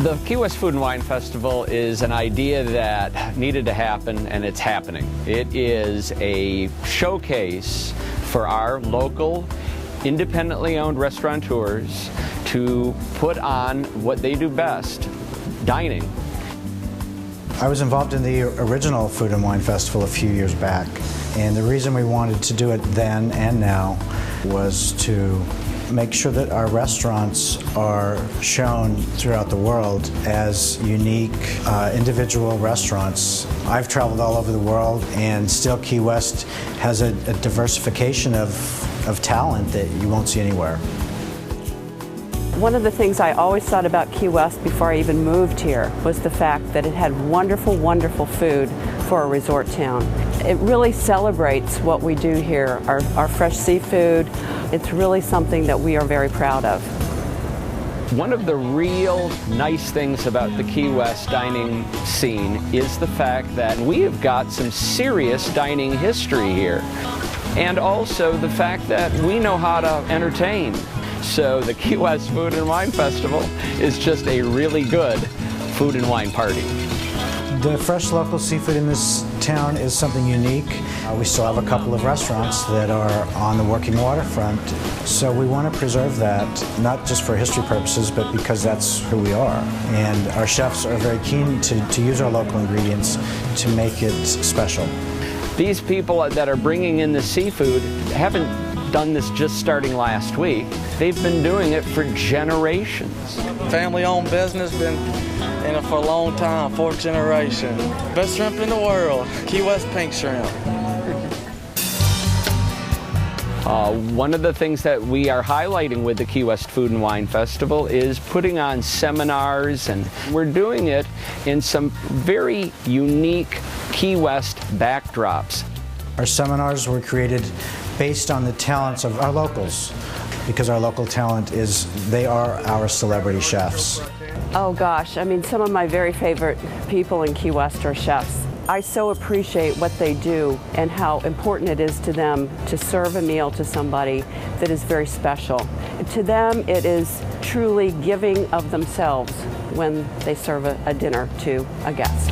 The Key West Food and Wine Festival is an idea that needed to happen, and it's happening. It is a showcase for our local, independently owned restaurateurs to put on what they do best, dining. I was involved in the original Food and Wine Festival a few years back, and the reason we wanted to do it then and now was to make sure that our restaurants are shown throughout the world as unique individual restaurants. I've traveled all over the world, and still Key West has a diversification of talent that you won't see anywhere. One of the things I always thought about Key West before I even moved here was the fact that it had wonderful, wonderful food for a resort town. It really celebrates what we do here, our fresh seafood. It's really something that we are very proud of. One of the real nice things about the Key West dining scene is the fact that we have got some serious dining history here. And also the fact that we know how to entertain. So the Key West Food and Wine Festival is just a really good food and wine party. The fresh local seafood in this town is something unique. We still have a couple of restaurants that are on the working waterfront, so we want to preserve that, not just for history purposes, but because that's who we are. And our chefs are very keen to use our local ingredients to make it special. These people that are bringing in the seafood haven't done this just starting last week. They've been doing it for generations. Family-owned business, been in it for a long time, fourth generation. Best shrimp in the world, Key West pink shrimp. One of the things that we are highlighting with the Key West Food and Wine Festival is putting on seminars, and we're doing it in some very unique Key West backdrops. Our seminars were created based on the talents of our locals, because our local talent they are our celebrity chefs. Oh gosh, I mean, some of my very favorite people in Key West are chefs. I so appreciate what they do and how important it is to them to serve a meal to somebody that is very special. To them, it is truly giving of themselves when they serve a dinner to a guest.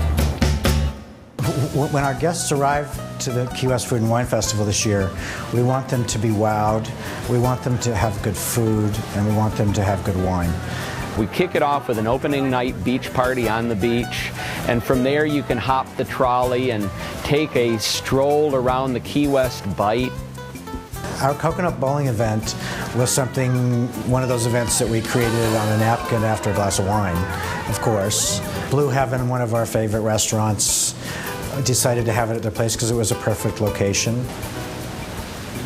When our guests arrive to the Key West Food and Wine Festival this year, we want them to be wowed, we want them to have good food, and we want them to have good wine. We kick it off with an opening night beach party on the beach, and from there you can hop the trolley and take a stroll around the Key West Bight. Our coconut bowling event was one of those events that we created on a napkin after a glass of wine, of course. Blue Heaven, one of our favorite restaurants, decided to have it at their place because it was a perfect location.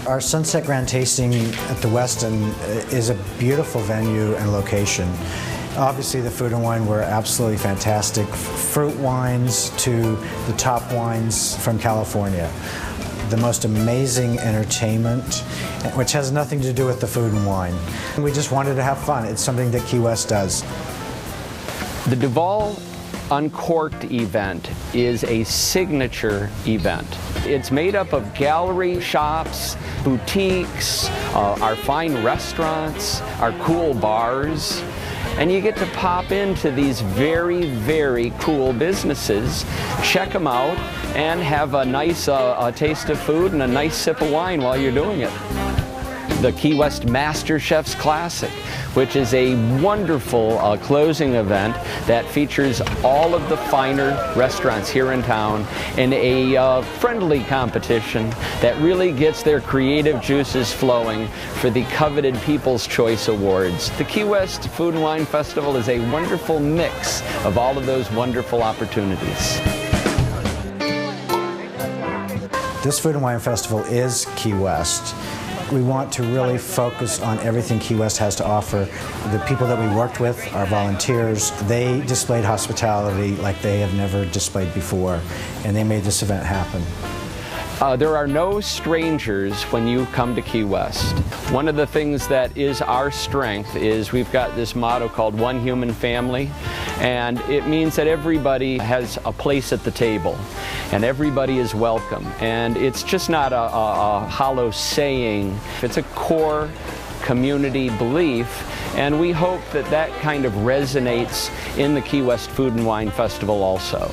Our Sunset Grand Tasting at the Westin is a beautiful venue and location. Obviously the food and wine were absolutely fantastic. Fruit wines to the top wines from California. The most amazing entertainment, which has nothing to do with the food and wine. We just wanted to have fun. It's something that Key West does. The Duval Uncorked event is a signature event. It's made up of gallery shops, boutiques, our fine restaurants, our cool bars, and you get to pop into these very, very cool businesses, check them out, and have a nice taste of food and a nice sip of wine while you're doing it. The Key West Master Chefs Classic, which is a wonderful closing event that features all of the finer restaurants here in town in a friendly competition that really gets their creative juices flowing for the coveted People's Choice Awards. The Key West Food and Wine Festival is a wonderful mix of all of those wonderful opportunities. This Food and Wine Festival is Key West. We want to really focus on everything Key West has to offer. The people that we worked with, our volunteers, they displayed hospitality like they have never displayed before, and they made this event happen. There are no strangers when you come to Key West. One of the things that is our strength is we've got this motto called One Human Family, and it means that everybody has a place at the table and everybody is welcome. And it's just not a hollow saying. It's a core community belief, and we hope that that kind of resonates in the Key West Food and Wine Festival also.